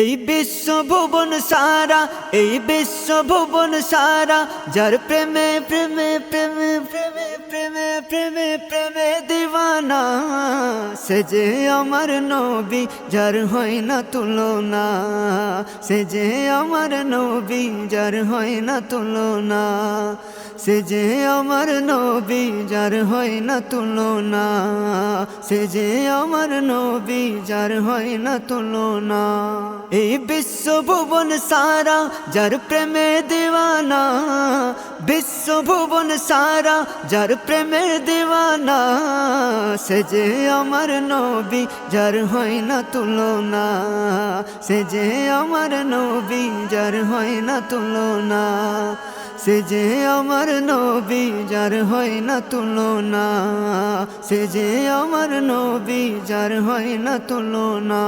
এই বিশ্ব ভুবন সারা, এই বিশ্ব ভুবন সারা, যার প্রেমে প্রেমে প্রেমে প্রেমে প্রেমে প্রেমে প্রেমে দিওয়ানা, সে যে আমার নবী, যার হয় না তুলনা। সে যে আমার নবী, যার হয় না তুলনা। সে যে আমার নবী, যার হয় না তুলনা। সে যে আমার নবী, যার হয় না তুলনা। এই বিশ্ব ভুবন সারা, যার প্রেমে দিওয়ানা। বিশ্ব ভুবন সারা, যার প্রেমে দিওয়ানা, সে যে আমার নবী, যার হয় না তুলনা। সে যে আমার নবী, যার হয় না তুলনা। সে যে আমার নবী, যার হয় না তুলনা। সে যে আমার নবী, যার হয় না তুলনা।